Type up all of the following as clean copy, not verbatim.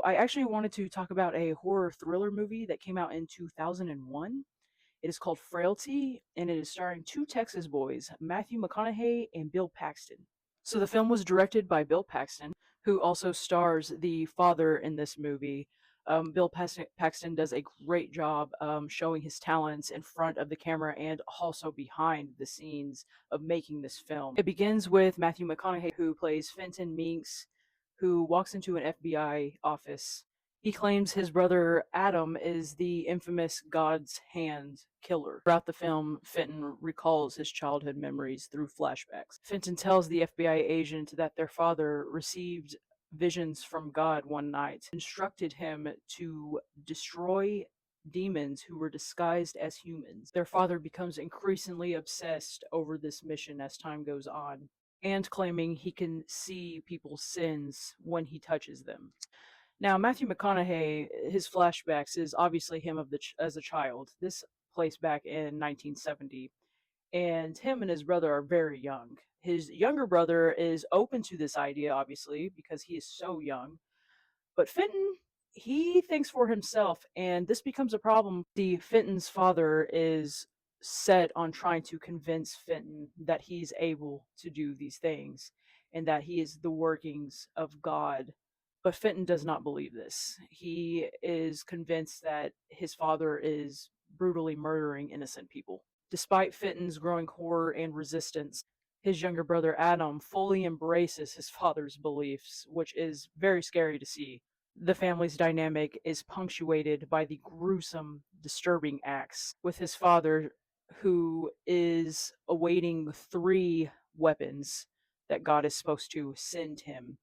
I actually wanted to talk about a horror thriller movie that came out in 2001. It is called Frailty, and it is starring two Texas boys, Matthew McConaughey and Bill Paxton. So the film was directed by Bill Paxton, who also stars the father in this movie. Bill Paxton does a great job showing his talents in front of the camera and also behind the scenes of making this film. It begins with Matthew McConaughey, who plays Fenton Minks, who walks into an FBI office. He claims his brother Adam is the infamous God's Hand killer. Throughout the film, Fenton recalls his childhood memories through flashbacks. Fenton tells the FBI agent that their father received visions from God one night, instructed him to destroy demons who were disguised as humans. Their father becomes increasingly obsessed over this mission as time goes on, and claiming he can see people's sins when he touches them. Now, Matthew McConaughey, his flashbacks is obviously him as a child. This placed back in 1970, and him and his brother are very young. His younger brother is open to this idea, obviously, because he is so young. But Fenton, he thinks for himself, and this becomes a problem. The Fenton's father is set on trying to convince Fenton that he's able to do these things and that he is the workings of God. But Fenton does not believe this. He is convinced that his father is brutally murdering innocent people. Despite Fenton's growing horror and resistance, his younger brother Adam fully embraces his father's beliefs, which is very scary to see. The family's dynamic is punctuated by the gruesome, disturbing acts, with his father, who is awaiting three weapons that God is supposed to send him,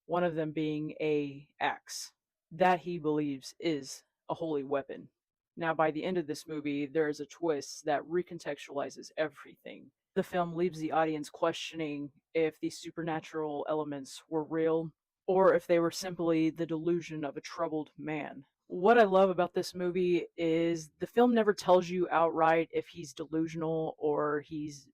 one of them being a axe that he believes is a holy weapon. Now, by the end of this movie, there is a twist that recontextualizes everything. The film leaves the audience questioning if these supernatural elements were real or if they were simply the delusion of a troubled man. What I love about this movie is the film never tells you outright if he's delusional or he's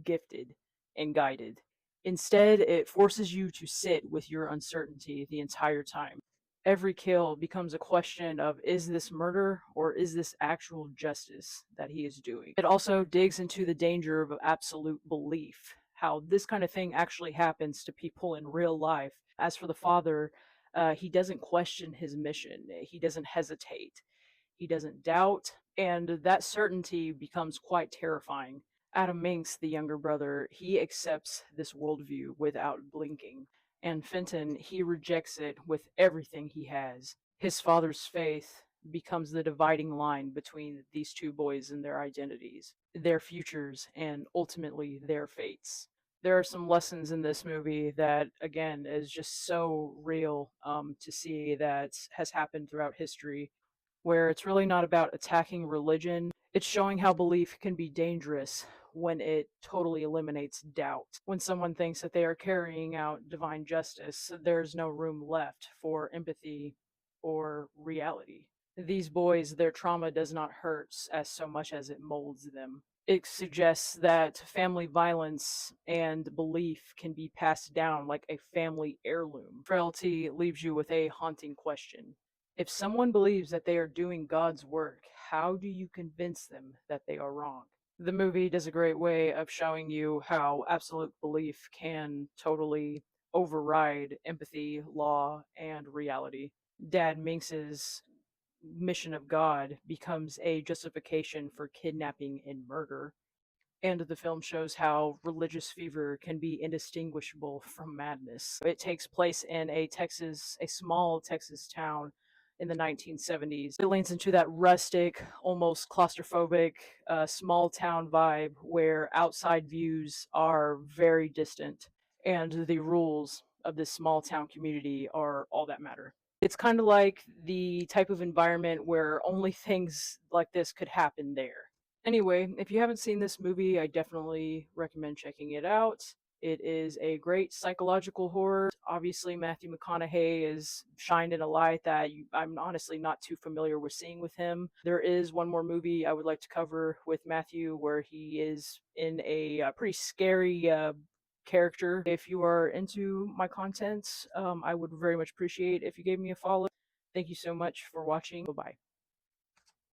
gifted and guided. Instead, it forces you to sit with your uncertainty the entire time. Every kill becomes a question of, is this murder or is this actual justice that he is doing? It also digs into the danger of absolute belief, how this kind of thing actually happens to people in real life. As for the father, he doesn't question his mission, he doesn't hesitate, he doesn't doubt, and that certainty becomes quite terrifying. Adam Minks, the younger brother, he accepts this worldview without blinking. And Fenton, he rejects it with everything he has. His father's faith becomes the dividing line between these two boys and their identities, their futures, and ultimately their fates. There are some lessons in this movie that, again, is just so real to see that has happened throughout history, where it's really not about attacking religion. It's showing how belief can be dangerous when it totally eliminates doubt. When someone thinks that they are carrying out divine justice, there's no room left for empathy or reality. These boys, their trauma does not hurt as so much as it molds them. It suggests that family violence and belief can be passed down like a family heirloom. Frailty leaves you with a haunting question. If someone believes that they are doing God's work, how do you convince them that they are wrong? The movie does a great way of showing you how absolute belief can totally override empathy, law, and reality. Dad Minx's mission of God becomes a justification for kidnapping and murder. And the film shows how religious fever can be indistinguishable from madness. It takes place in a small Texas town in the 1970s. It leans into that rustic, almost claustrophobic, small town vibe where outside views are very distant and the rules of this small town community are all that matter. It's kind of like the type of environment where only things like this could happen there. Anyway, if you haven't seen this movie, I definitely recommend checking it out. It is a great psychological horror. Obviously, Matthew McConaughey is shined in a light that I'm honestly not too familiar with seeing with him. There is one more movie I would like to cover with Matthew where he is in a pretty scary character. If you are into my content, I would very much appreciate if you gave me a follow. Thank you so much for watching. Bye bye.